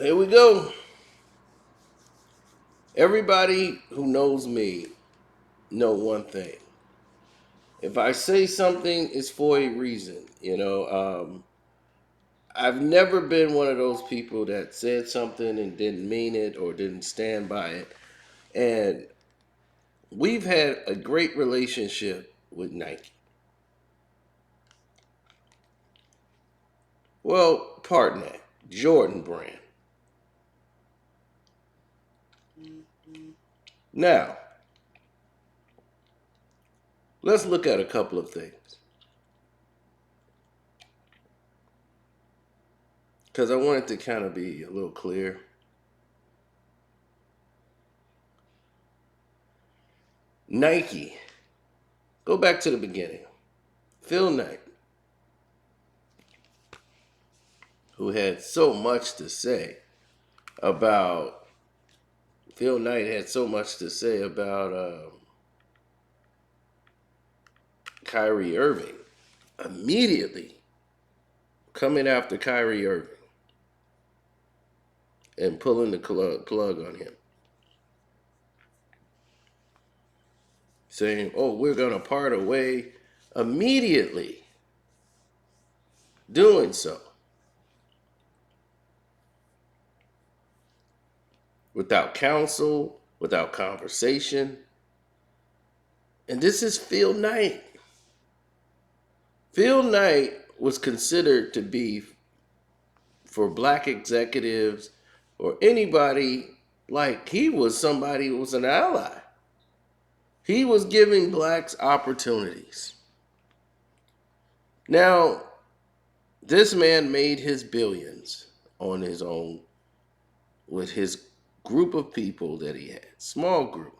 Here we go. Everybody who knows me know one thing. If I say something, it's for a reason. I've never been one of those people that said something and didn't mean it or didn't stand by it. And we've had a great relationship with Nike. Well, pardon that. Jordan brand. Now, let's look at a couple of things. Because I want it to kind of be a little clear. Nike. Go back to the beginning. Phil Knight, who had so much to say about Phil Knight had so much to say about Kyrie Irving, immediately coming after Kyrie Irving and pulling the plug on him, saying, "Oh, we're gonna part away," immediately doing so without counsel, without conversation. And this is Phil Knight. Phil Knight was considered to be, for black executives or anybody, like he was somebody who was an ally. He was giving blacks opportunities. Now, this man made his billions on his own with his group of people that he had. Small group.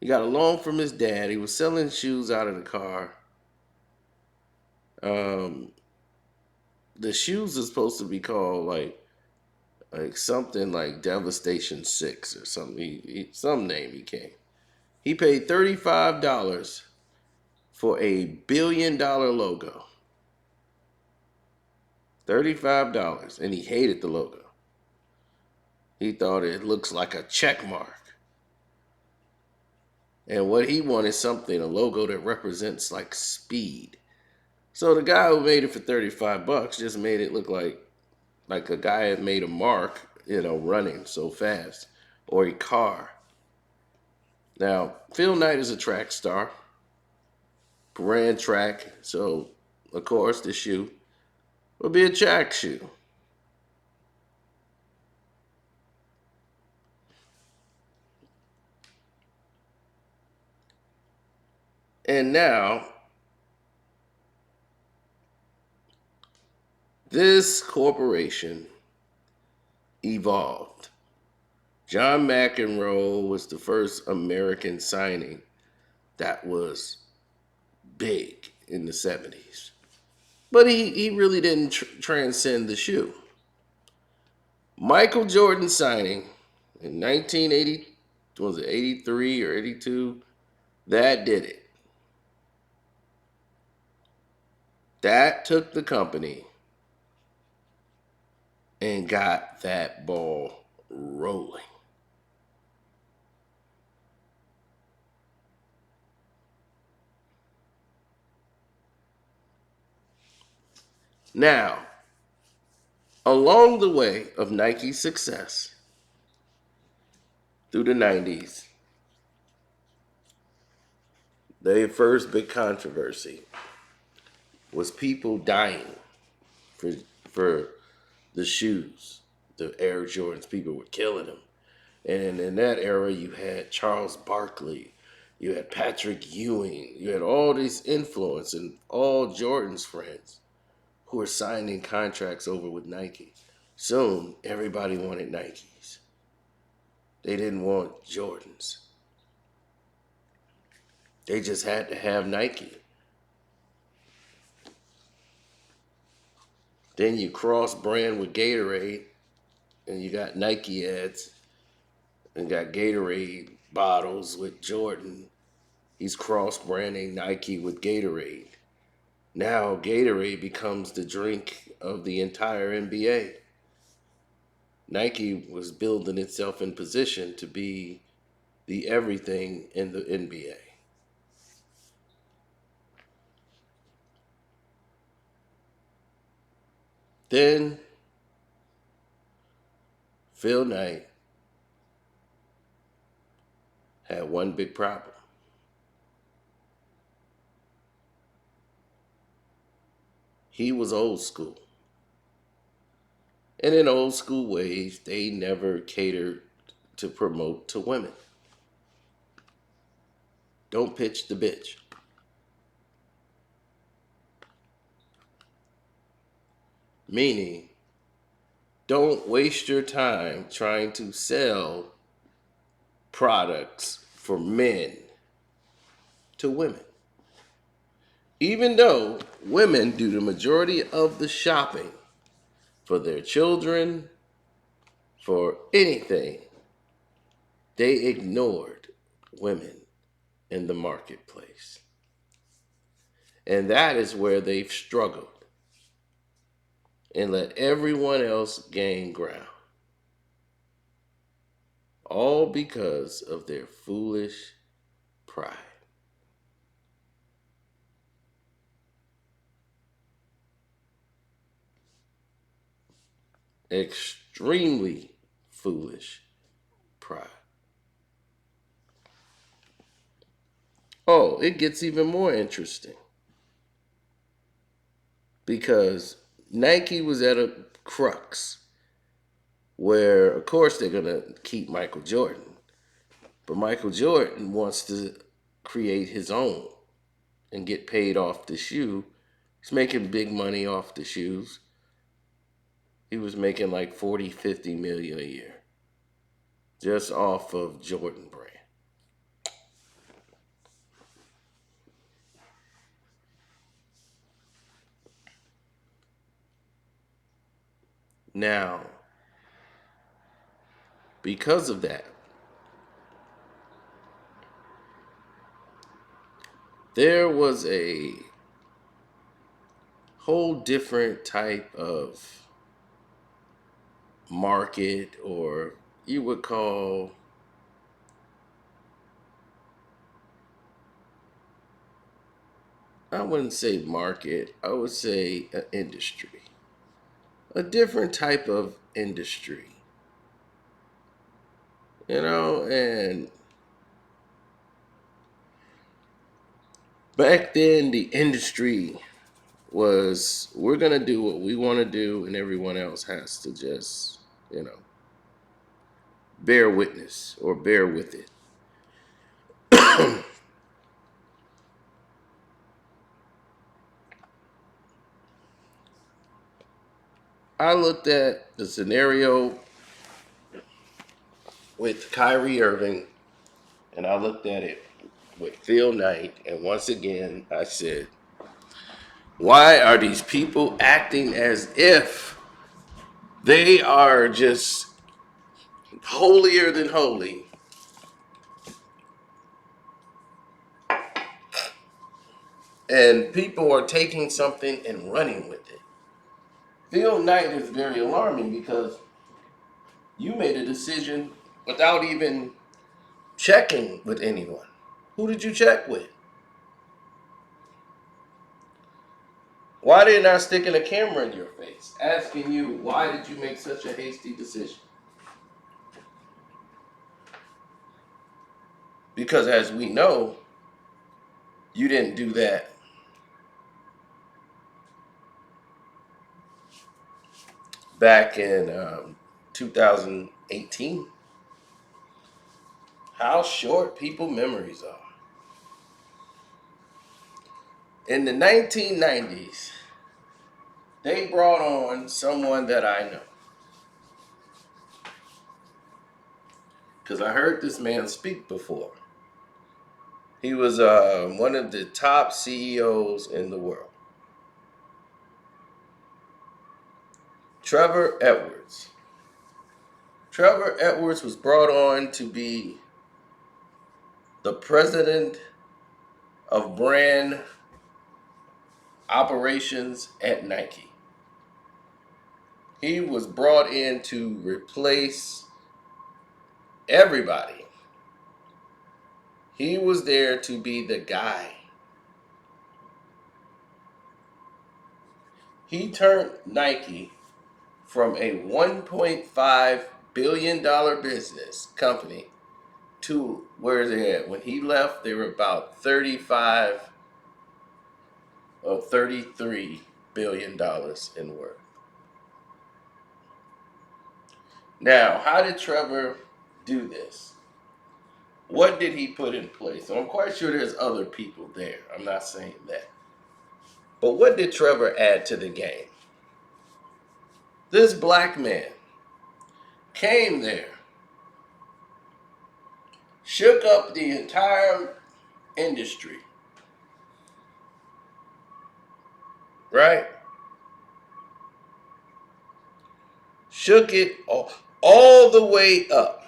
He got a loan from his dad. He was selling shoes out of the car. Um, the shoes are supposed to be called like something like Devastation 6 or something. Some name he came. He paid $35 for a $1 billion logo. $35, and he hated the logo. He thought it looks like a check mark. And what he wanted something, a logo that represents like speed. So the guy who made it for $35 just made it look like a guy had made a mark, running so fast, or a car. Now, Phil Knight is a track star, ran track, so of course the shoe would be a track shoe. And now, this corporation evolved. John McEnroe was the first American signing that was big in the 70s. But he really didn't transcend the shoe. Michael Jordan signing in 1980, was it 83 or 82? That did it. That took the company and got that ball rolling. Now, along the way of Nike's success through the 90s, their first big controversy was people dying for for the shoes, the Air Jordans. People were killing them. And in that era, you had Charles Barkley, you had Patrick Ewing, you had all these influence and all Jordan's friends who were signing contracts over with Nike. Soon, everybody wanted Nikes. They didn't want Jordans. They just had to have Nike. Then you cross brand with Gatorade, and you got Nike ads, and got Gatorade bottles with Jordan. He's cross branding Nike with Gatorade. Now Gatorade becomes the drink of the entire NBA. Nike was building itself in position to be the everything in the NBA. Then Phil Knight had one big problem. He was old school. And in old school ways, they never catered to promote to women. Don't pitch the bitch. Meaning, don't waste your time trying to sell products for men to women. Even though women do the majority of the shopping for their children, for anything, they ignored women in the marketplace. And that is where they've struggled and let everyone else gain ground. All because of their foolish pride. Extremely foolish pride. Oh, it gets even more interesting. Because Nike was at a crux where, of course, they're going to keep Michael Jordan. But Michael Jordan wants to create his own and get paid off the shoe. He's making big money off the shoes. He was making like 40, 50 million a year just off of Jordan brand. Now, because of that, there was a whole different type of market, or you would call, I wouldn't say market, I would say an industry. A different type of industry. And back then the industry was, we're going to do what we want to do and everyone else has to just, bear witness or bear with it. I looked at the scenario with Kyrie Irving and I looked at it with Phil Knight, and once again I said, why are these people acting as if they are just holier than holy? And people are taking something and running with it. Phil Knight is very alarming because you made a decision without even checking with anyone. Who did you check with? Why didn't I stick in a camera in your face asking you, why did you make such a hasty decision? Because as we know, you didn't do that back in 2018. How short people memories are. In the 1990s, they brought on someone that I know. Because I heard this man speak before. He was one of the top CEOs in the world. Trevor Edwards. Trevor Edwards was brought on to be the president of brand operations at Nike. He was brought in to replace everybody. He was there to be the guy. He turned Nike from a $1.5 billion business company to where they at. When he left, they were about 35 or $33 billion in worth. Now, how did Trevor do this? What did he put in place? I'm quite sure there's other people there. I'm not saying that. But what did Trevor add to the game? This black man came there, shook up the entire industry, right? Shook it all the way up.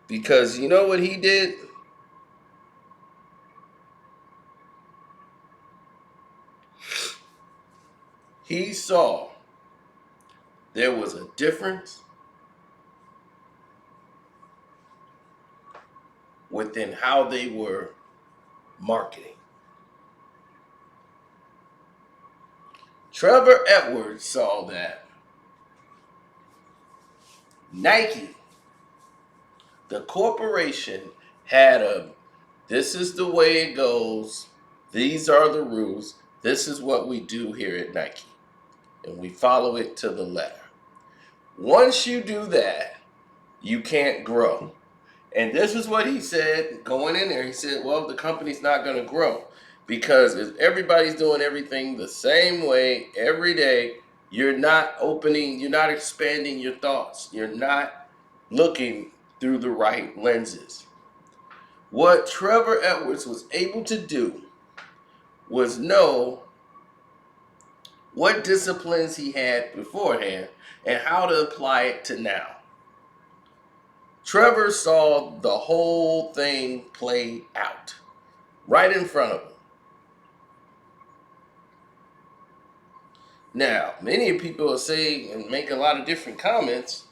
Because you know what he did? He saw there was a difference within how they were marketing. Trevor Edwards saw that Nike, the corporation, had this is the way it goes, these are the rules, this is what we do here at Nike, and we follow it to the letter. Once you do that, you can't grow. And this is what he said going in there. He said, well, the company's not going to grow because if everybody's doing everything the same way every day, you're not opening, you're not expanding your thoughts. You're not looking through the right lenses. What Trevor Edwards was able to do was know what disciplines he had beforehand and how to apply it to now. Trevor saw the whole thing play out right in front of him. Now, many people will say and make a lot of different comments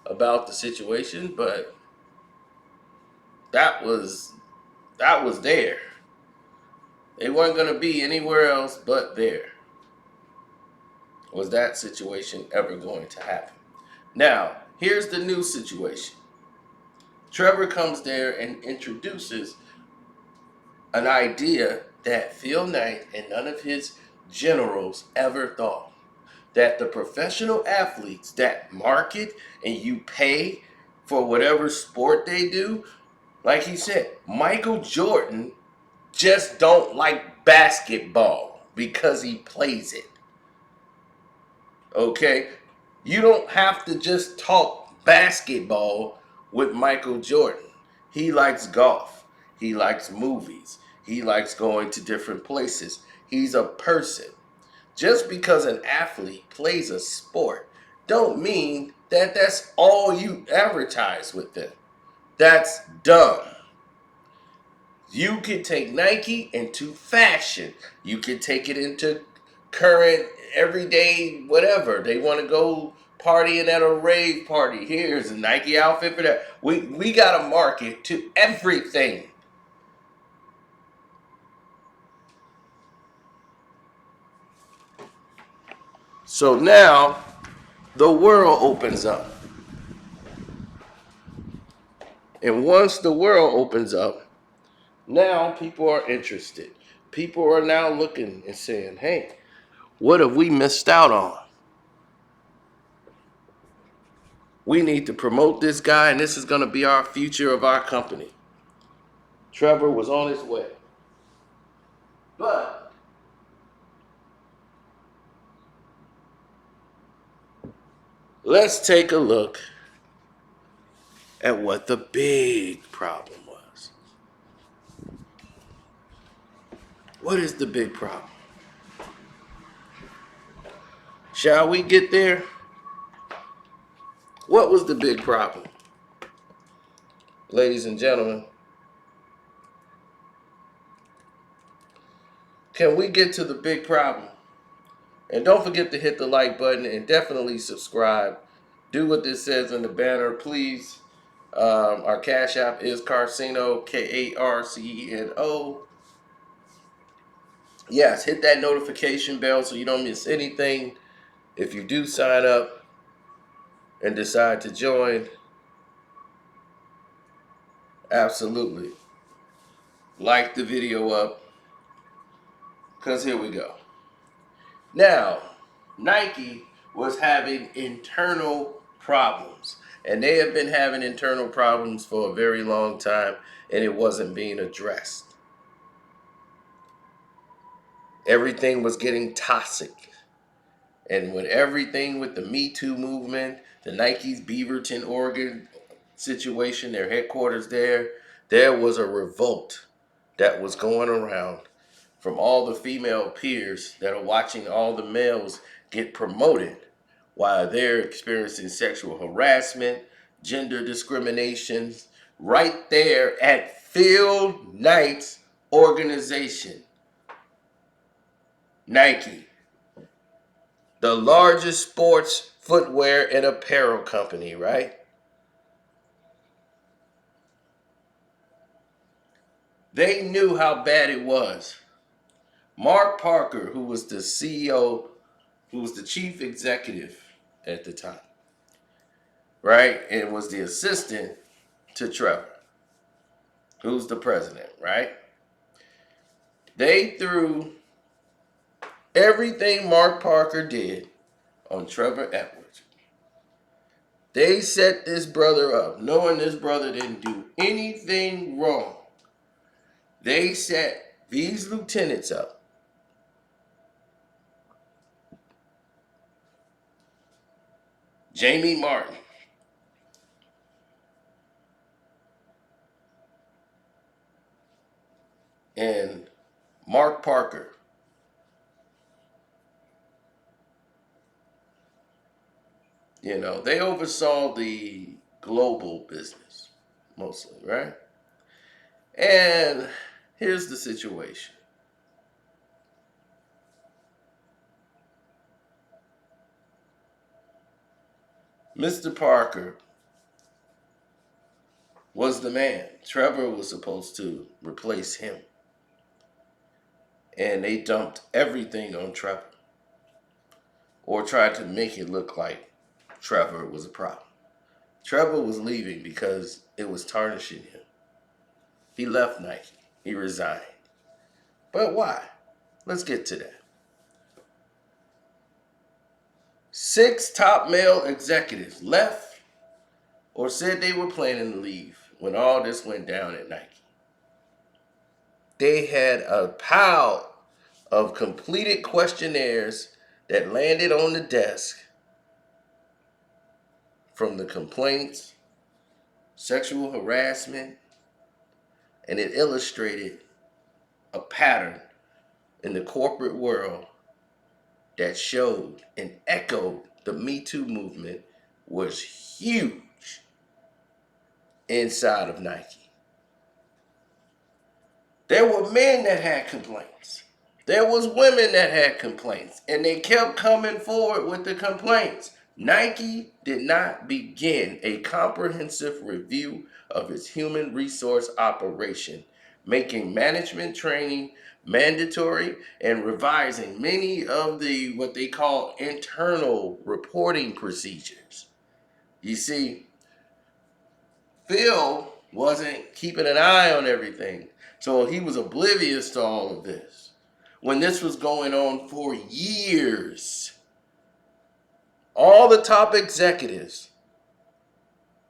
about the situation, but that was there. They weren't going to be anywhere else but there. Was that situation ever going to happen? Now, here's the new situation. Trevor comes there and introduces an idea that Phil Knight and none of his generals ever thought. That the professional athletes that market and you pay for whatever sport they do, like he said, Michael Jordan just don't like basketball because he plays it. Okay? You don't have to just talk basketball with Michael Jordan. He likes golf. He likes movies. He likes going to different places. He's a person. Just because an athlete plays a sport don't mean that that's all you advertise with them. That's dumb. You could take Nike into fashion. You could take it into current, everyday, whatever. They want to go partying at a rave party. Here's a Nike outfit for that. We got a market to everything. So now the world opens up. And once the world opens up, now people are interested. People are now looking and saying, hey, what have we missed out on? We need to promote this guy, and this is going to be our future of our company. Trevor was on his way. But let's take a look at what the big problem was. What is the big problem? Shall we get there? What was the big problem? Ladies and gentlemen, can we get to the big problem? And don't forget to hit the like button and definitely subscribe. Do what this says in the banner, please. Our Cash App is Carceno, Karceno. Yes, hit that notification bell so you don't miss anything. If you do sign up and decide to join, absolutely like the video up, because here we go. Now, Nike was having internal problems, and they have been having internal problems for a very long time, and it wasn't being addressed. Everything was getting toxic. And with everything with the Me Too movement, the Nike's Beaverton, Oregon situation, their headquarters there was a revolt that was going around from all the female peers that are watching all the males get promoted while they're experiencing sexual harassment, gender discrimination, right there at Phil Knight's organization, Nike, the largest sports footwear and apparel company, right? They knew how bad it was. Mark Parker, who was the CEO, who was the chief executive at the time, right? And was the assistant to Trevor, who's the president, right? They threw everything Mark Parker did on Trevor Edwards. They set this brother up, knowing this brother didn't do anything wrong. They set these lieutenants up. Jamie Martin, and Mark Parker. You know, they oversaw the global business mostly, right? And here's the situation. Mr. Parker was the man. Trevor was supposed to replace him. And they dumped everything on Trevor, or tried to make it look like Trevor was a problem. Trevor was leaving because it was tarnishing him. He left Nike. He resigned. But why? Let's get to that. 6 top male executives left or said they were planning to leave when all this went down at Nike. They had a pile of completed questionnaires that landed on the desk from the complaints, sexual harassment, and it illustrated a pattern in the corporate world that showed and echoed the Me Too movement was huge inside of Nike. There were men that had complaints. There was women that had complaints, and they kept coming forward with the complaints. Nike did not begin a comprehensive review of its human resource operation, making management training mandatory and revising many of the what they call internal reporting procedures. You see, Phil wasn't keeping an eye on everything, so he was oblivious to all of this when this was going on for years. All the top executives,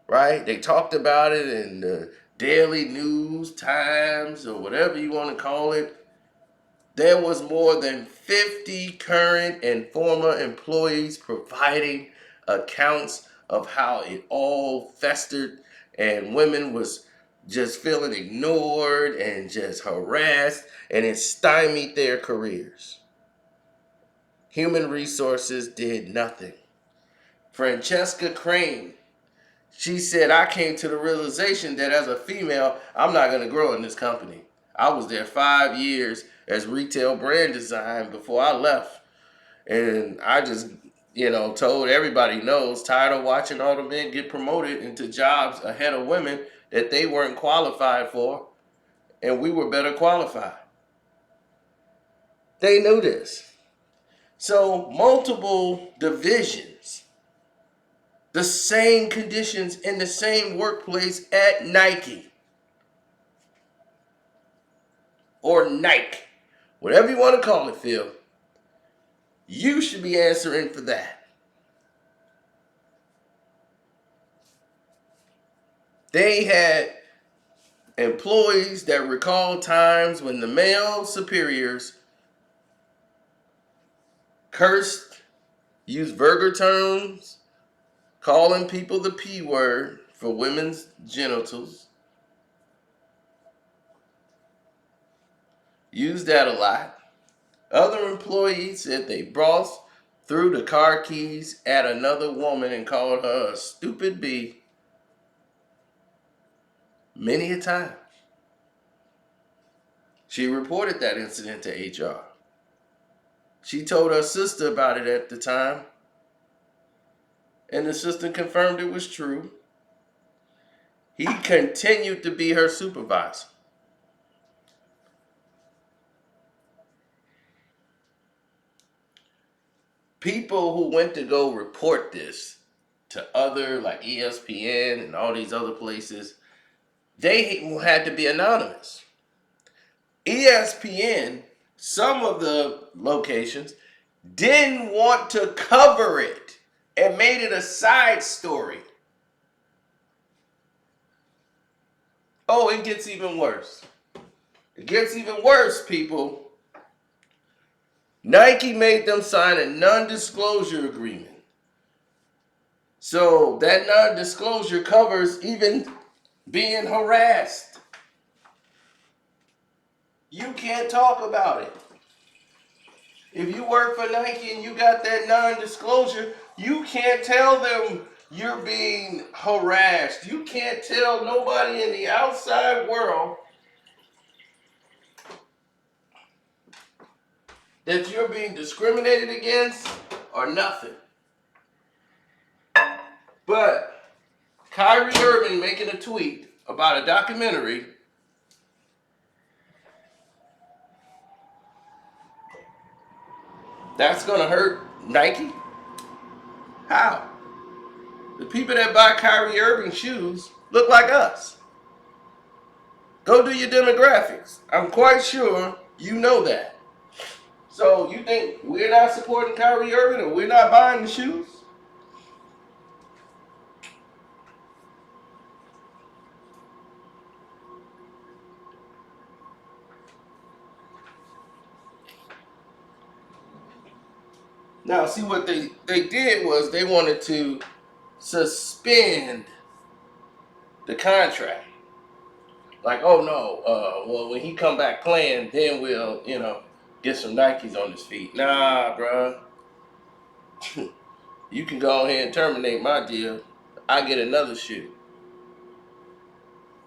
right? They talked about it in the Daily News, Times, or whatever you want to call it. There was more than 50 current and former employees providing accounts of how it all festered, and women was just feeling ignored and just harassed, and it stymied their careers. Human resources did nothing. Francesca Crane, she said, I came to the realization that as a female, I'm not going to grow in this company. I was there 5 years as retail brand design before I left. And I just, told everybody knows, tired of watching all the men get promoted into jobs ahead of women that they weren't qualified for, and we were better qualified. They knew this. So multiple divisions, the same conditions in the same workplace at Nike or Nike, whatever you want to call it, Phil. You should be answering for that. They had employees that recalled times when the male superiors cursed, used vulgar terms, calling people the P word for women's genitals. Used that a lot. Other employees said they boss threw the car keys at another woman and called her a stupid bee many a time. She reported that incident to HR. She told her sister about it at the time, and the sister confirmed it was true. He continued to be her supervisor. People who went to go report this to other, like ESPN and all these other places, they had to be anonymous. ESPN, some of the locations, didn't want to cover it and made it a side story. Oh, it gets even worse. It gets even worse, people. Nike made them sign a non-disclosure agreement. So that non-disclosure covers even being harassed. You can't talk about it. If you work for Nike and you got that non-disclosure, you can't tell them you're being harassed. You can't tell nobody in the outside world that you're being discriminated against or nothing. But Kyrie Irving making a tweet about a documentary, that's gonna hurt Nike? How? The people that buy Kyrie Irving shoes look like us. Go do your demographics. I'm quite sure you know that. So you think we're not supporting Kyrie Irving or we're not buying the shoes? Now, see what they did was they wanted to suspend the contract. Like, oh no, well when he come back playing, then we'll, get some Nikes on his feet. Nah, bruh. You can go ahead and terminate my deal. I get another shoe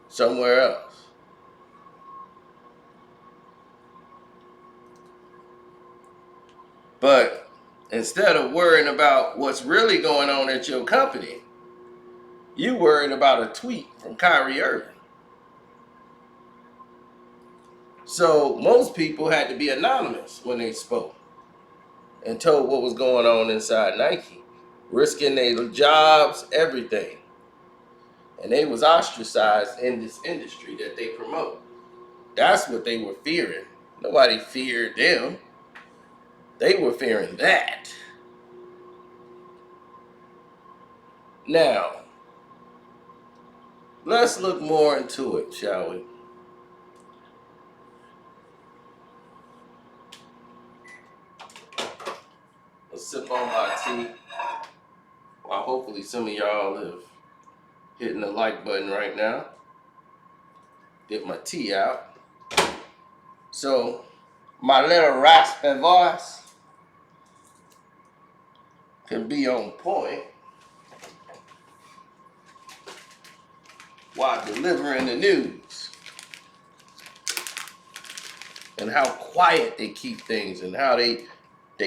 somewhere else. But instead of worrying about what's really going on at your company, you worried about a tweet from Kyrie Irving. So most people had to be anonymous when they spoke and told what was going on inside Nike, risking their jobs, everything. And they was ostracized in this industry that they promote. That's what they were fearing. Nobody feared them. They were fearing that. Now, let's look more into it, shall we? Let's sip on my tea. Well, hopefully some of y'all have hitting the like button right now. Get my tea out. So, my little raspy voice can be on point while delivering the news. And how quiet they keep things and how they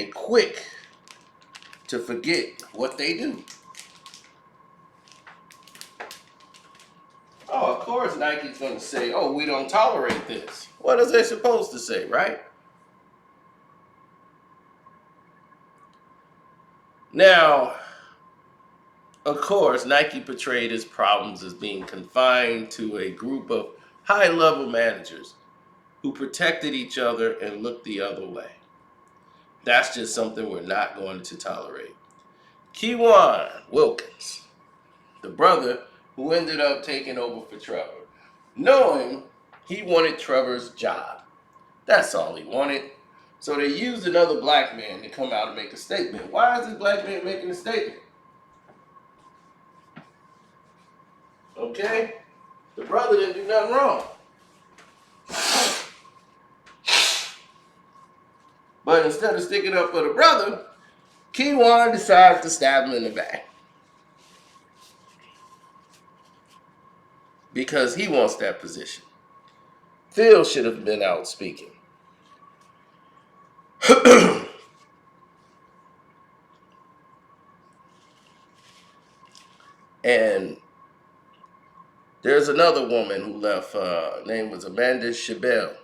quick to forget what they do. Oh, of course Nike's going to say, oh, we don't tolerate this. What is they supposed to say, right? Now, of course, Nike portrayed its problems as being confined to a group of high-level managers who protected each other and looked the other way. That's just something we're not going to tolerate. Keywan Wilkins, the brother who ended up taking over for Trevor, knowing he wanted Trevor's job. That's all he wanted. So they used another black man to come out and make a statement. Why is this black man making a statement? Okay? The brother didn't do nothing wrong. But instead of sticking up for the brother, Keywan decides to stab him in the back. Because he wants that position. Phil should have been out speaking. And there's another woman who left. Her name was Amanda Chabelle.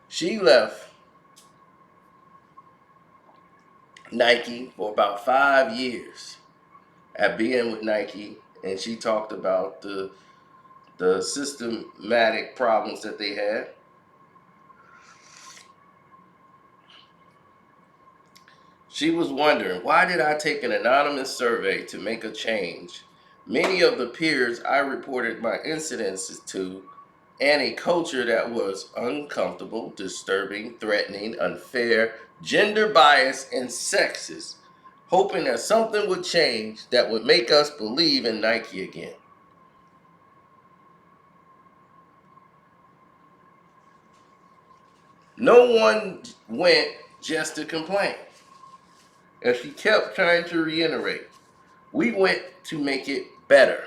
She left Nike for about 5 years at being with Nike, and she talked about the systematic problems that they had. She was wondering, why did I take an anonymous survey to make a change? Many of the peers I reported my incidences to, and a culture that was uncomfortable, disturbing, threatening, unfair, gender biased, and sexist, hoping that something would change that would make us believe in Nike again. No one went just to complain. As she kept trying to reiterate, we went to make it better.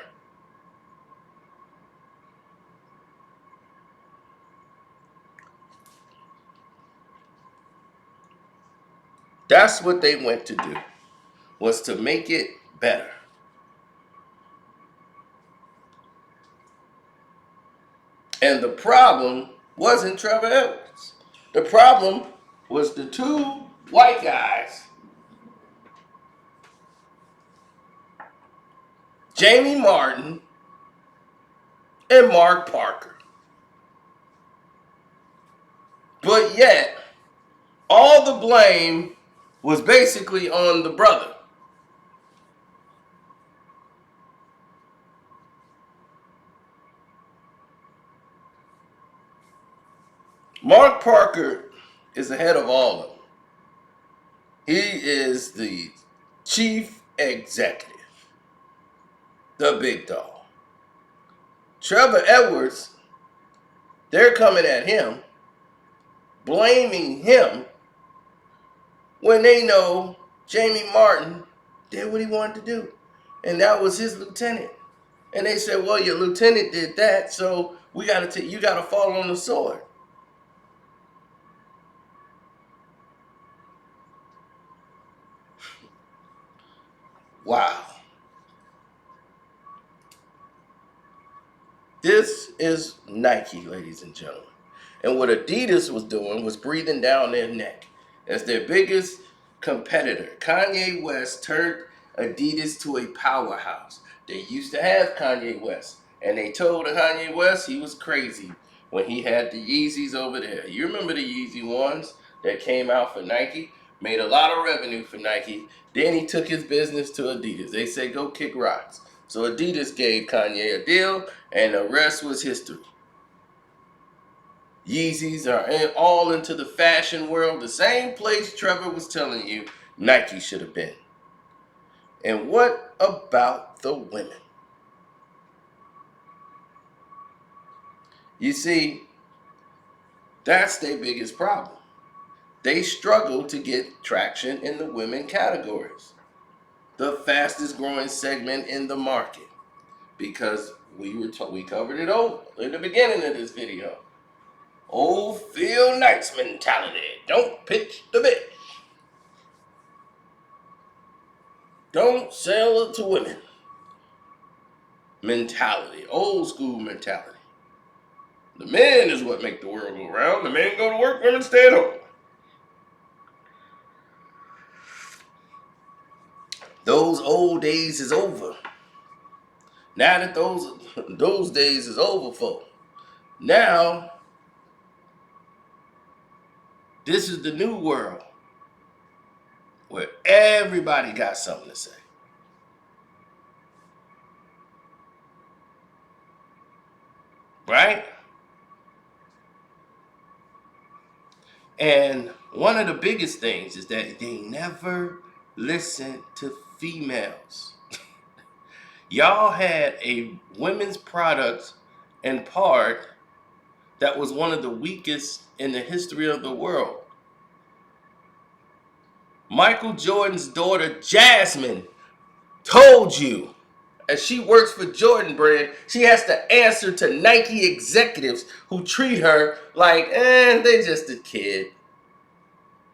That's what they went to do, was to make it better. And the problem wasn't Trevor Edwards. The problem was the two white guys, Jamie Martin and Mark Parker. But yet, all the blame was basically on the brother. Mark Parker is the head of all of them. He is the chief executive, the big dog. Trevor Edwards, they're coming at him, blaming him, when they know Jamie Martin did what he wanted to do. And that was his lieutenant. And they said, well, your lieutenant did that, so you gotta fall on the sword. Wow. This is Nike, ladies and gentlemen. And what Adidas was doing was breathing down their neck. As their biggest competitor, Kanye West turned Adidas to a powerhouse. They used to have Kanye West, and they told Kanye West he was crazy when he had the Yeezys over there. You remember the Yeezy ones that came out for Nike? Made a lot of revenue for Nike. Then he took his business to Adidas. They said, go kick rocks. So Adidas gave Kanye a deal, and the rest was history. Yeezys are all into the fashion world, the same place Trevor was telling you Nike should have been. And what about the women? You see, that's their biggest problem. They struggle to get traction in the women categories, the fastest growing segment in the market, because we covered it over in the beginning of this video. Old Phil Knight's mentality. Don't pitch the bitch. Don't sell it to women. Mentality, old school mentality. The men is what make the world go round. The men go to work, women stay at home. Those old days is over. Now that those days is over, for now this is the new world where everybody got something to say. Right? And one of the biggest things is that they never listen to females. Y'all had a women's product and part that was one of the weakest in the history of the world. Michael Jordan's daughter, Jasmine, told you, as she works for Jordan Brand, she has to answer to Nike executives who treat her like, they just a kid.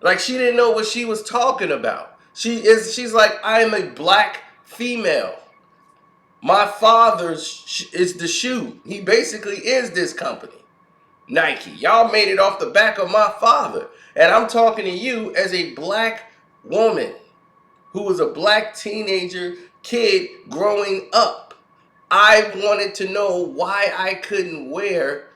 Like she didn't know what she was talking about. She's like, I'm a black female. My father is the shoe. He basically is this company, Nike. Y'all made it off the back of my father. And I'm talking to you as a black woman who was a black teenager kid growing up. I wanted to know why I couldn't wear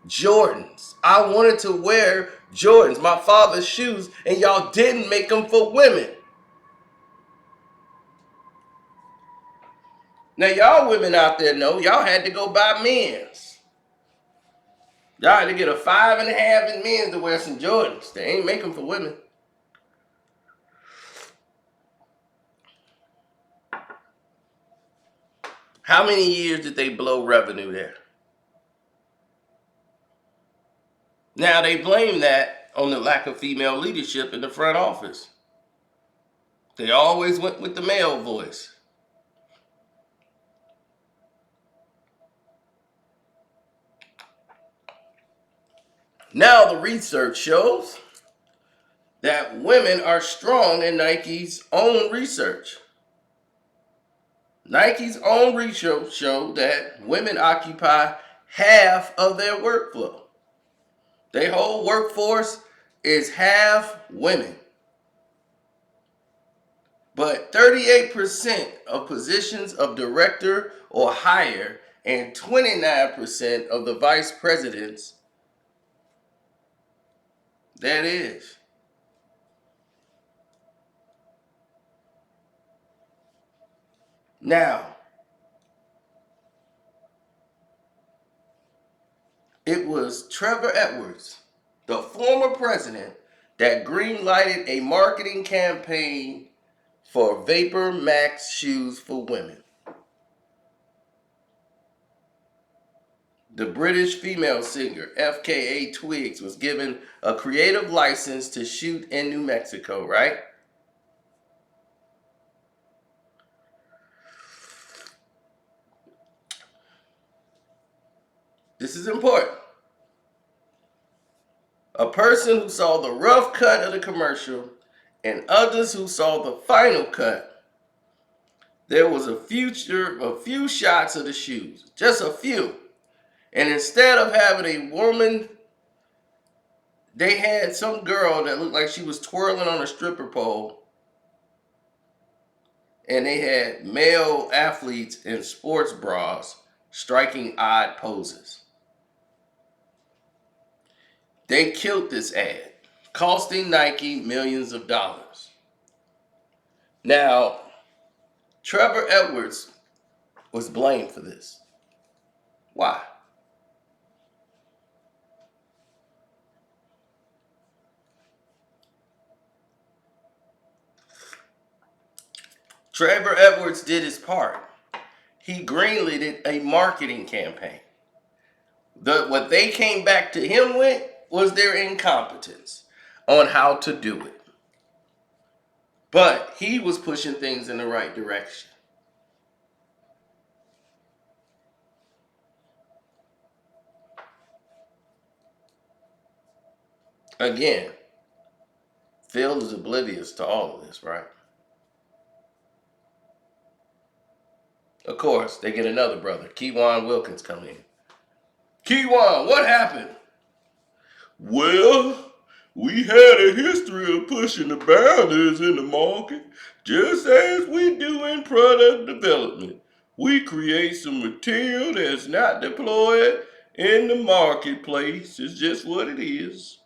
Jordans. I wanted to wear Jordans, my father's shoes, and y'all didn't make them for women. Now, y'all women out there know y'all had to go buy men's. Y'all had to get a 5.5 in men's to wear some Jordans. They ain't make them for women. How many years did they blow revenue there? Now, they blame that on the lack of female leadership in the front office. They always went with the male voice. Now the research shows that women are strong in Nike's own research. Nike's own research showed that women occupy half of their workflow. Their whole workforce is half women. But 38% of positions of director or higher and 29% of the vice presidents, that is. Now, it was Trevor Edwards, the former president, that green-lighted a marketing campaign for Vapor Max shoes for women. The British female singer FKA Twigs was given a creative license to shoot in New Mexico, right? This is important. A person who saw the rough cut of the commercial and others who saw the final cut, there was a few shots of the shoes, just a few. And instead of having a woman, they had some girl that looked like she was twirling on a stripper pole. And they had male athletes in sports bras striking odd poses. They killed this ad, costing Nike millions of dollars. Now, Trevor Edwards was blamed for this. Why? Trevor Edwards did his part. He greenlit a marketing campaign. What they came back to him with was their incompetence on how to do it. But he was pushing things in the right direction. Again, Phil is oblivious to all of this, right? Of course, they get another brother, Keywan Wilkins, come in. Keywan, what happened? Well, we had a history of pushing the boundaries in the market, just as we do in product development. We create some material that's not deployed in the marketplace. It's just what it is.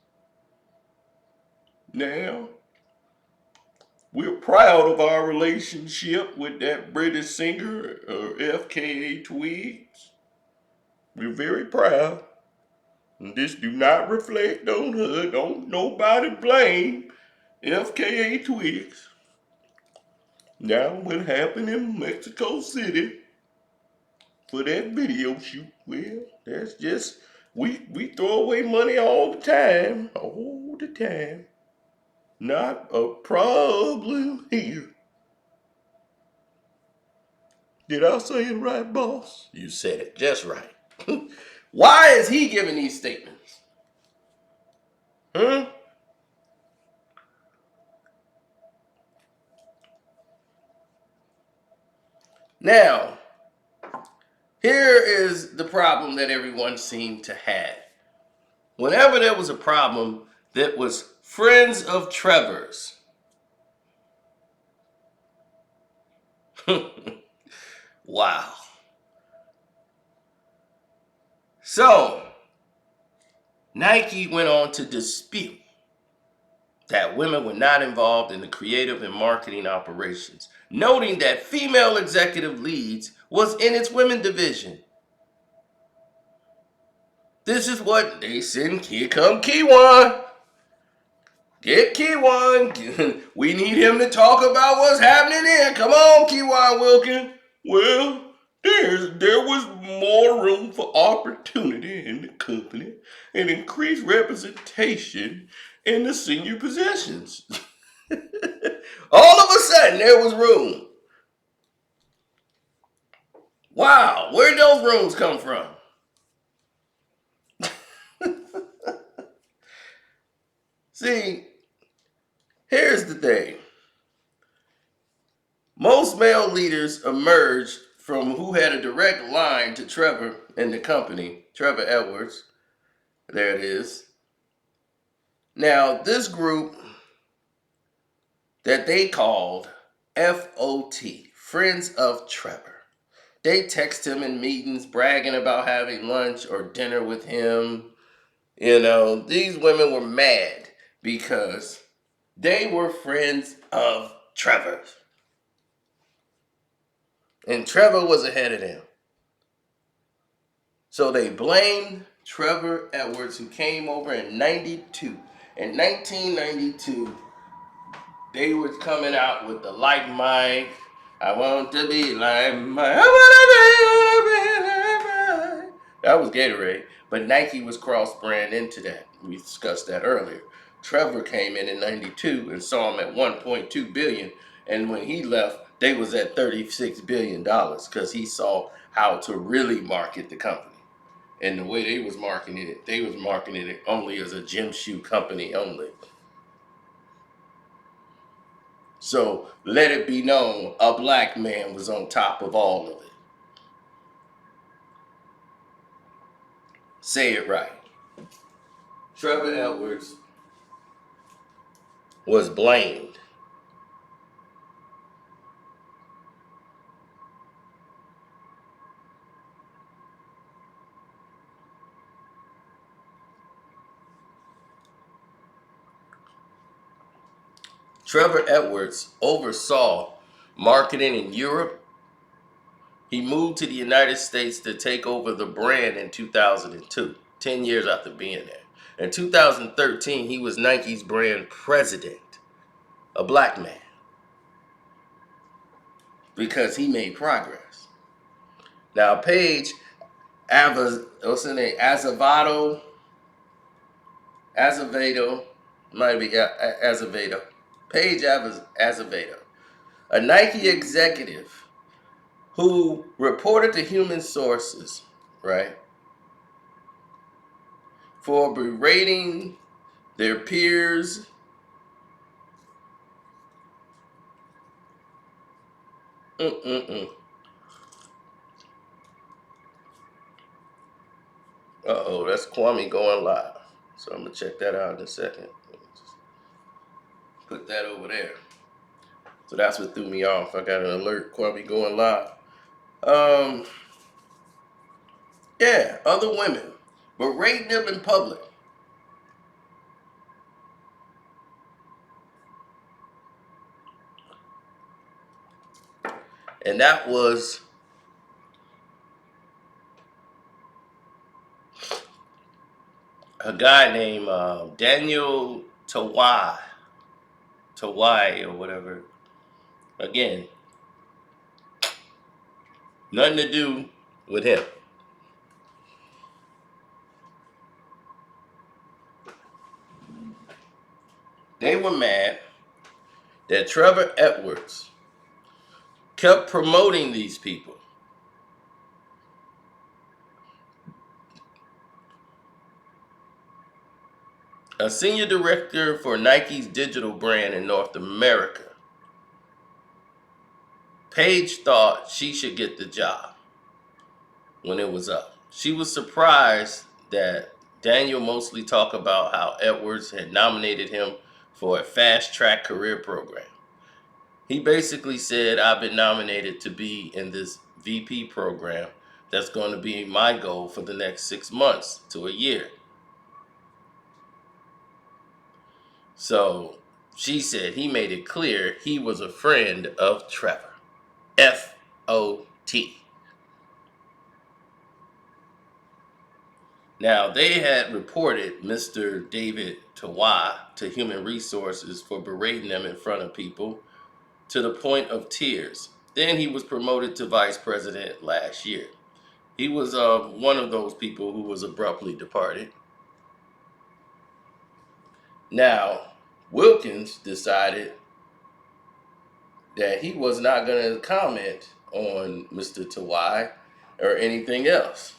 Now, we're proud of our relationship with that British singer, FKA Twigs. We're very proud. And this do not reflect on her. Don't nobody blame FKA Twigs. Now, what happened in Mexico City for that video shoot, well, that's just, we throw away money all the time. All the time. Not a problem here. Did I say it right, boss? You said it just right. Why is he giving these statements? Huh? Now, here is the problem that everyone seemed to have. Whenever there was a problem that was friends of Trevor's, wow. So, Nike went on to dispute that women were not involved in the creative and marketing operations, noting that female executive leads was in its women division. This is what they said. Here come Keywan. Get Keywan. We need him to talk about what's happening there. Come on, Keywan Wilkins. Well, there was more room for opportunity in the company and increased representation in the senior positions. All of a sudden, there was room. Wow, where'd those rooms come from? See, here's the thing. Most male leaders emerged from who had a direct line to Trevor and the company, Trevor Edwards. There it is. Now, this group that they called FOT, Friends of Trevor. They text him in meetings bragging about having lunch or dinner with him. You know, these women were mad because they were friends of Trevor's. And Trevor was ahead of them. So they blamed Trevor Edwards, who came over in 92. In 1992, they were coming out with the Like Mike. I want to be like Mike. I want to be like Mike. That was Gatorade. But Nike was cross-brand into that. We discussed that earlier. Trevor came in 92 and saw him at 1.2 billion. And when he left, they was at $36 billion because he saw how to really market the company. And the way they was marketing it only as a gym shoe company only. So let it be known, a black man was on top of all of it. Say it right. Trevor Edwards was blamed. Trevor Edwards oversaw marketing in Europe. He moved to the United States to take over the brand in 2002, 10 years after being there. In 2013, he was Nike's brand president, a black man, because he made progress. Now, Paige what's her name? Azevedo, might be Azevedo. Paige Azevedo, a Nike executive who reported to human sources, right, for berating their peers Uh-oh, that's Kwame going live. So I'm going to check that out in a second. Just put that over there. So that's what threw me off. I got an alert, Kwame going live. Um, yeah, other women berating them in public. And that was a guy named Daniel Tawai or whatever. Again, nothing to do with him. They were mad that Trevor Edwards kept promoting these people. A senior director for Nike's digital brand in North America. Paige thought she should get the job when it was up. She was surprised that Daniel mostly talked about how Edwards had nominated him for a fast track career program. He basically said, I've been nominated to be in this VP program that's going to be my goal for the next 6 months to a year. So she said he made it clear he was a friend of Trevor. FOT. Now, they had reported Mr. David Tawai to Human Resources for berating them in front of people to the point of tears. Then he was promoted to vice president last year. He was one of those people who was abruptly departed. Now, Wilkins decided that he was not going to comment on Mr. Tawai or anything else.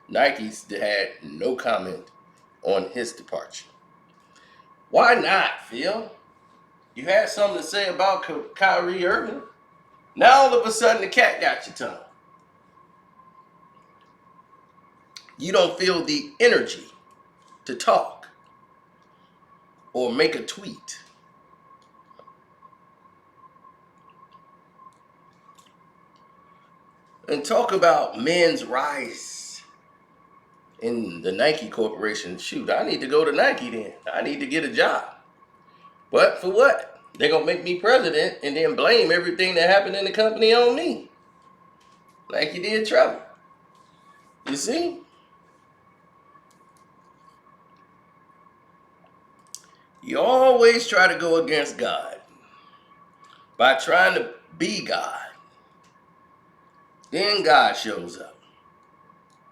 Nike had no comment on his departure. Why not, Phil? You had something to say about Kyrie Irving. Now all of a sudden the cat got your tongue. You don't feel the energy to talk or make a tweet. And talk about men's rights in the Nike Corporation. Shoot, I need to go to Nike then. I need to get a job. But for what? They're going to make me president and then blame everything that happened in the company on me. Like you did Trevor. You see? You always try to go against God by trying to be God. Then God shows up.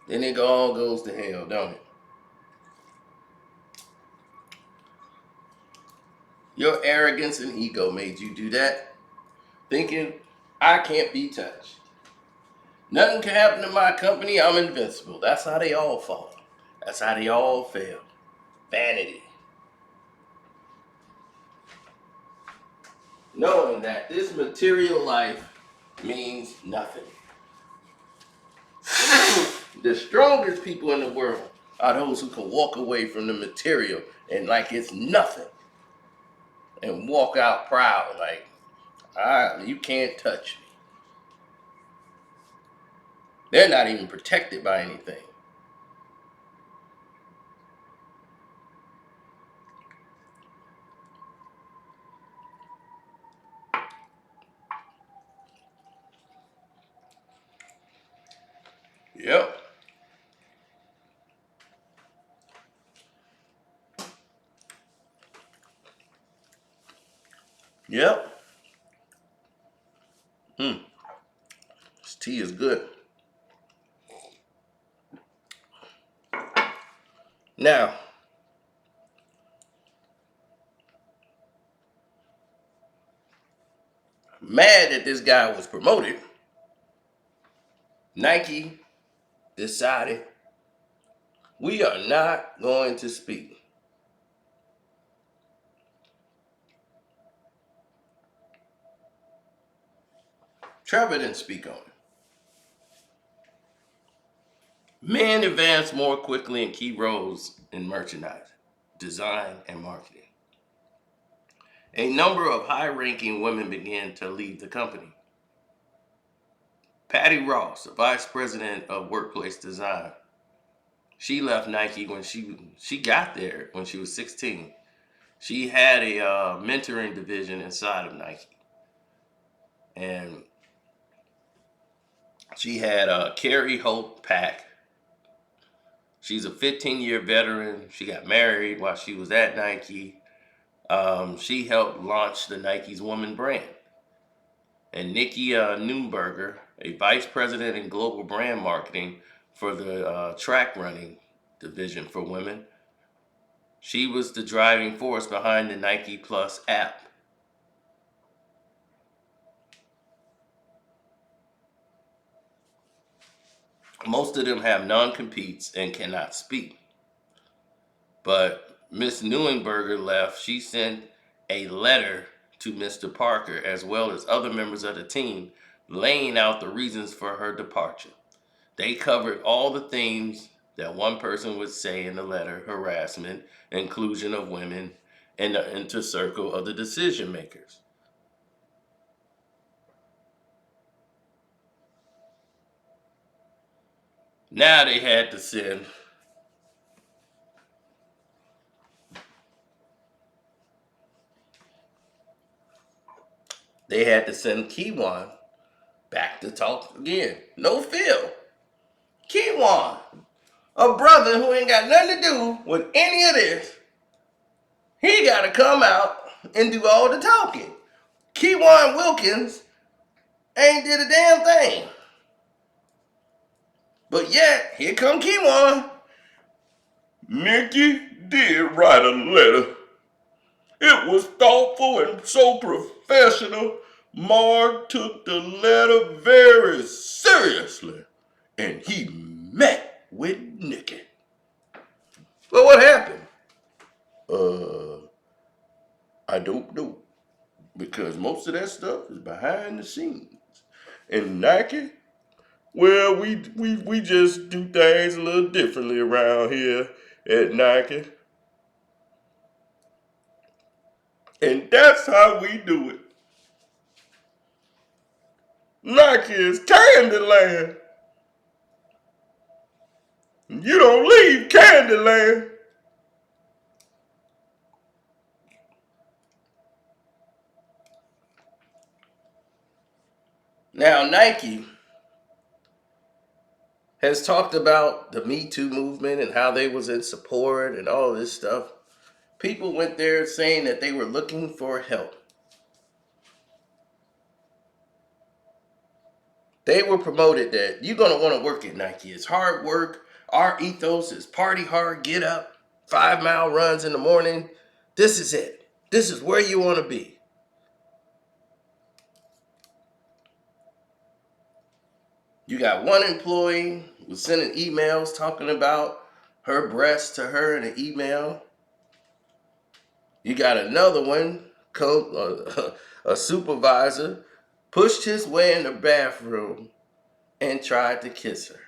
Then it all goes to hell, don't it? Your arrogance and ego made you do that. Thinking, I can't be touched. Nothing can happen to my company, I'm invincible. That's how they all fall. That's how they all fail. Vanity. Knowing that this material life means nothing. The strongest people in the world are those who can walk away from the material and like it's nothing. And walk out proud like, you can't touch me. They're not even protected by anything. Yep. Yep. This tea is good. Now, mad that this guy was promoted, Nike decided we are not going to speak. Trevor didn't speak on it. Men advance more quickly in key roles in merchandising, design, and marketing. A number of high-ranking women began to leave the company. Patty Ross, a vice president of workplace design, she left Nike when she got there when she was 16. She had a mentoring division inside of Nike, and she had Carrie Hope Pack. She's a 15-year veteran. She got married while she was at Nike. She helped launch the Nike's woman brand. And Nikki Neuberger, a vice president in global brand marketing for the track running division for women, she was the driving force behind the Nike Plus app. Most of them have non-competes and cannot speak. But Miss Neuenberger left. She sent a letter to Mr. Parker as well as other members of the team laying out the reasons for her departure. They covered all the things that one person would say in the letter: harassment, inclusion of women, and the inner circle of the decision makers. Now they had to send Kiwan back to talk again. No Phil. Kiwan, a brother who ain't got nothing to do with any of this, he got to come out and do all the talking. Keywan Wilkins ain't did a damn thing. But yet, here come Keywan. Nikki did write a letter. It was thoughtful and so professional. Mark took the letter very seriously, and he met with Nikki. Well, what happened? Uh, I don't know, because most of that stuff is behind the scenes. And Nike, well, we just do things a little differently around here at Nike. And that's how we do it. Nike is Candyland. You don't leave Candyland. Now, Nike has talked about the Me Too movement and how they was in support and all this stuff. People went there saying that they were looking for help. They were promoted that you're going to want to work at Nike. It's hard work. Our ethos is party hard, get up, 5-mile runs in the morning. This is it. This is where you want to be. You got one employee who's sending emails talking about her breasts to her in an email. You got another one, a supervisor, pushed his way in the bathroom and tried to kiss her.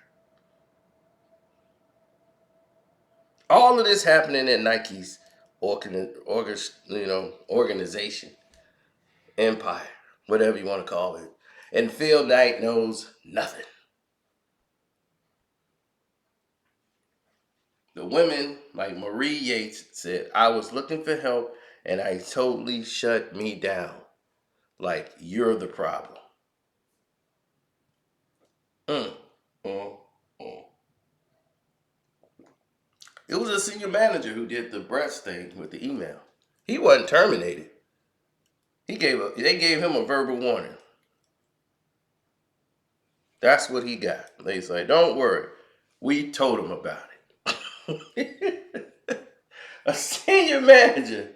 All of this happening in Nike's organization, empire, whatever you want to call it. And Phil Knight knows nothing. The women, like Marie Yates said, I was looking for help and I totally shut me down. Like, you're the problem. Mm, mm, mm. It was a senior manager who did the breast thing with the email. He wasn't terminated. They gave him a verbal warning. That's what he got. They say, don't worry. We told him about it. A senior manager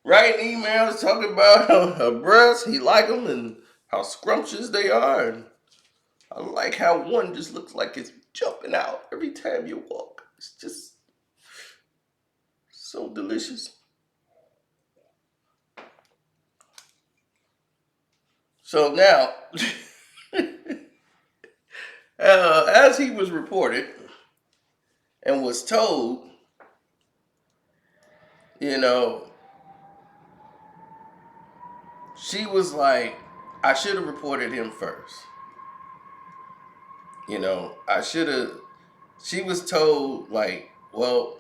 writing emails talking about her breasts. He like them and how scrumptious they are. And I like how one just looks like it's jumping out every time you walk. It's just so delicious. So now, as he was reported, and was told, you know, she was like, I should have reported him first. You know, I should have. She was told, like, well,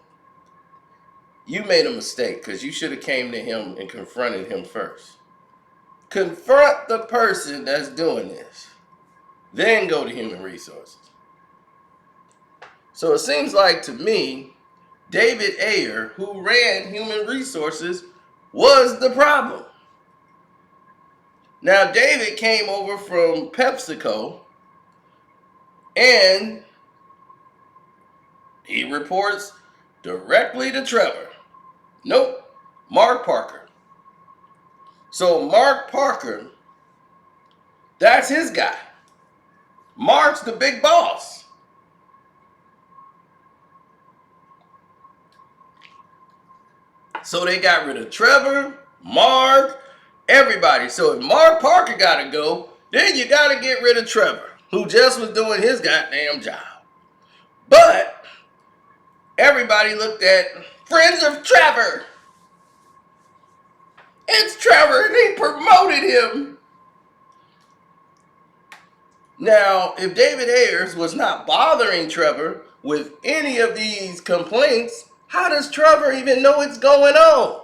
you made a mistake because you should have came to him and confronted him first. Confront the person that's doing this. Then go to human resources. So it seems like to me, David Ayer, who ran human resources, was the problem. Now, David came over from PepsiCo and he reports directly to Trevor. Nope, Mark Parker. So Mark Parker, that's his guy. Mark's the big boss. So they got rid of Trevor, Mark, everybody. So if Mark Parker got to go, then you got to get rid of Trevor, who just was doing his goddamn job. But everybody looked at friends of Trevor. It's Trevor, and they promoted him. Now, if David Ayers was not bothering Trevor with any of these complaints, how does Trevor even know it's going on?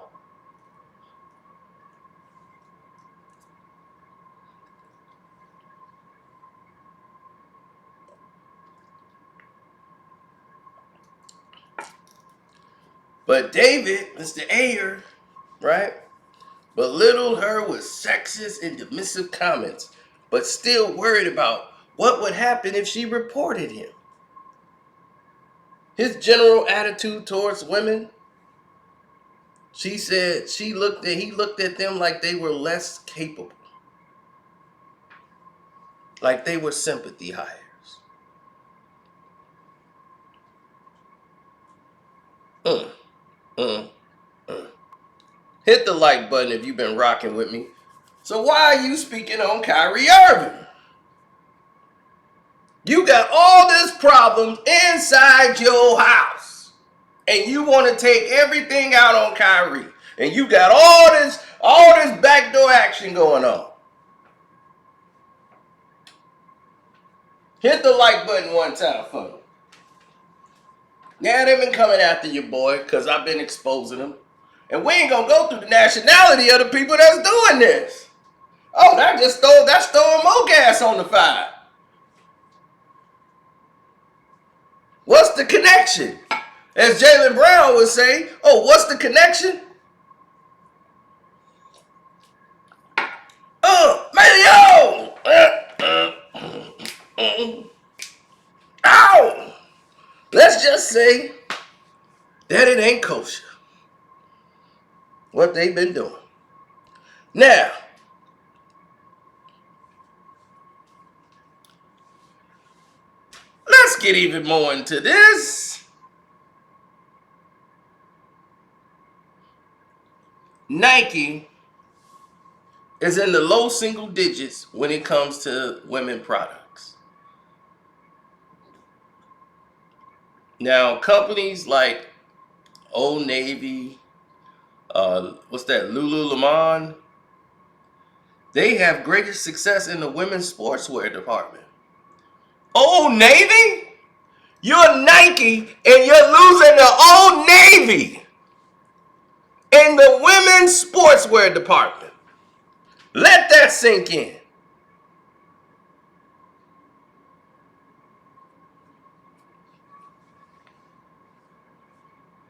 But David, Mr. Ayer, right, belittled her with sexist and dismissive comments, but still worried about what would happen if she reported him. His general attitude towards women, she said he looked at them like they were less capable. Like they were sympathy hires. Hit the like button if you've been rocking with me. So why are you speaking on Kyrie Irving? You got all this problems inside your house. And you want to take everything out on Kyrie. And you got all this backdoor action going on. Hit the like button one time for me. Yeah, they've been coming after your boy because I've been exposing them. And we ain't going to go through the nationality of the people that's doing this. Oh, that's throwing more gas on the fire. What's the connection? As Jaylen Brown would say, oh, what's the connection? Man, ow! Let's just say that it ain't kosher. What they've been doing. Now, let's get even more into this. Nike is in the low single digits when it comes to women products. Now, companies like Old Navy, Lululemon, they have greater success in the women's sportswear department. Old Navy? You're Nike and you're losing to Old Navy in the women's sportswear department. Let that sink in.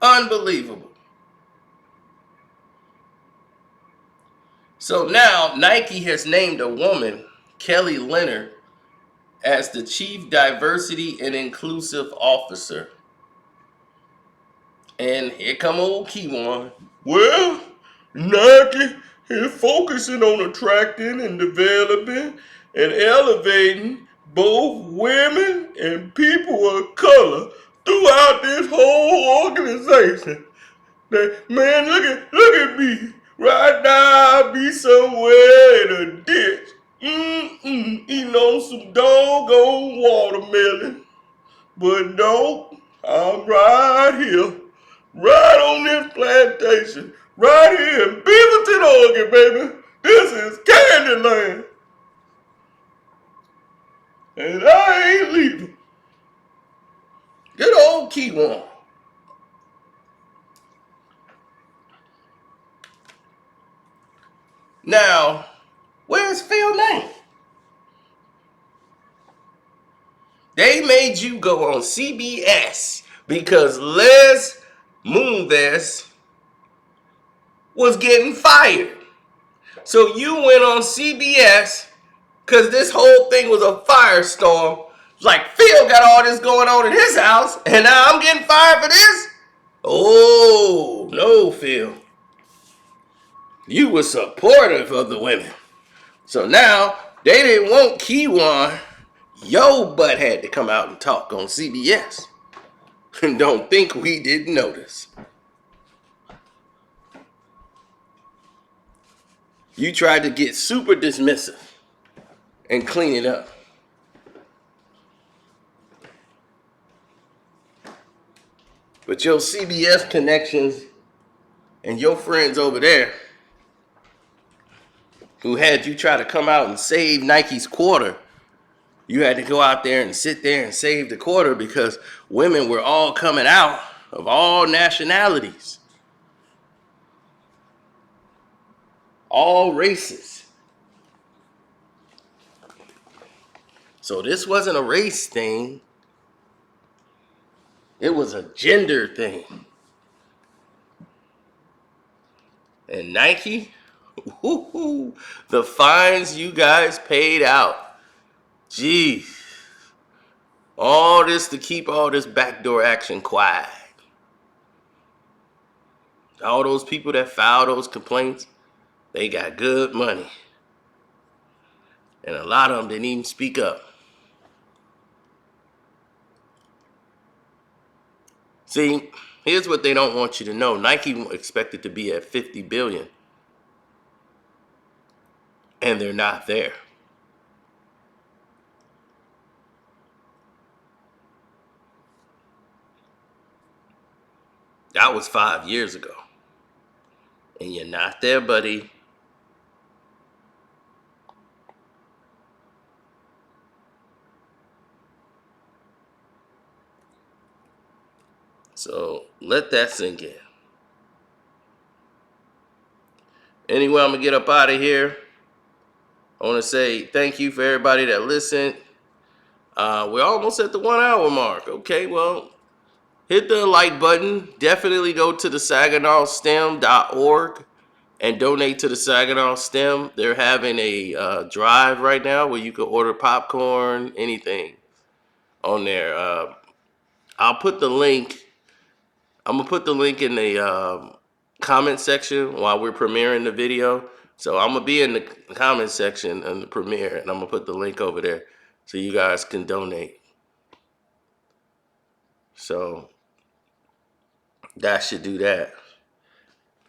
Unbelievable. So now Nike has named a woman, Kelly Leonard, as the Chief Diversity and Inclusive Officer. And here come old Keywan. Well, Nike is focusing on attracting and developing and elevating both women and people of color throughout this whole organization. Man, look at me. Right now, I be somewhere in a ditch. Eating on some doggone watermelon. But no, I'm right here, right on this plantation, right here in Beaverton, Oregon, baby. This is Candyland. And I ain't leaving. Good old Keywan. Now, where's Phil name? They made you go on CBS because Les Moonves was getting fired. So you went on CBS because this whole thing was a firestorm. Like, Phil got all this going on in his house, and now I'm getting fired for this? Oh, no, Phil. You were supportive of the women. So now they didn't want Keywan. Your butt had to come out and talk on CBS. And don't think we didn't notice. You tried to get super dismissive and clean it up. But your CBS connections and your friends over there who had you try to come out and save Nike's quarter, you had to go out there and sit there and save the quarter because women were all coming out of all nationalities, all races. So this wasn't a race thing. It was a gender thing. And Nike, the fines you guys paid out. Jeez. All this to keep all this backdoor action quiet. All those people that filed those complaints, they got good money. And a lot of them didn't even speak up. See, here's what they don't want you to know. Nike expected to be at 50 billion. And they're not there. That was 5 years ago. And you're not there, buddy. So let that sink in. Anyway, I'm going to get up out of here. I want to say thank you for everybody that listened. We're almost at the 1 hour mark. Okay, well, hit the like button. Definitely go to the SaginawStem.org and donate to the Saginaw STEM. They're having a drive right now where you can order popcorn, anything on there. I'll put the link. I'm going to put the link in the comment section while we're premiering the video. So I'm going to be in the comment section in the premiere, and I'm going to put the link over there so you guys can donate. So that should do that.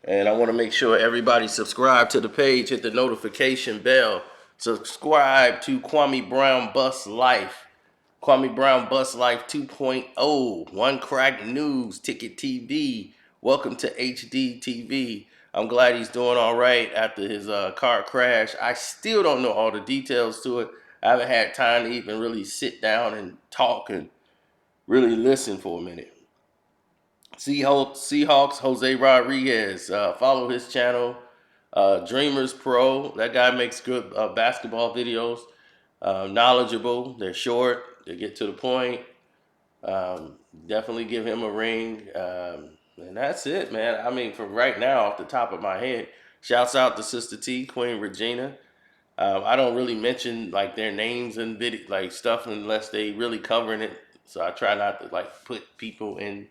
And I want to make sure everybody subscribe to the page, hit the notification bell, subscribe to Kwame Brown Bus Life, Kwame Brown Bus Life 2.0, One Crack News, Ticket TV. Welcome to HD TV. I'm glad he's doing all right after his car crash. I still don't know all the details to it. I haven't had time to even really sit down and talk and really listen for a minute. Seahawks, Jose Rodriguez. Follow his channel. Dreamers Pro. That guy makes good basketball videos. Knowledgeable. They're short. They get to the point. Definitely give him a ring. And that's it, man. I mean, from right now, off the top of my head, shouts out to Sister T, Queen Regina. I don't really mention like their names and video, like stuff unless they really covering it. So I try not to like put people in.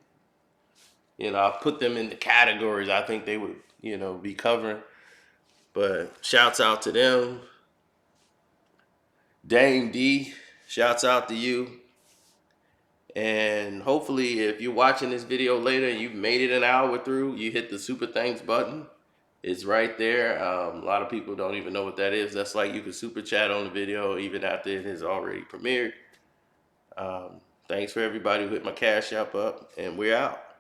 I put them in the categories I think they would, be covering. But shouts out to them. Dame D, shouts out to you. And hopefully if you're watching this video later and you've made it an hour through, you hit the super thanks button. It's right there. A lot of people don't even know what that is. That's like you can super chat on the video even after it has already premiered. Thanks for everybody who hit my Cash App up, and we're out.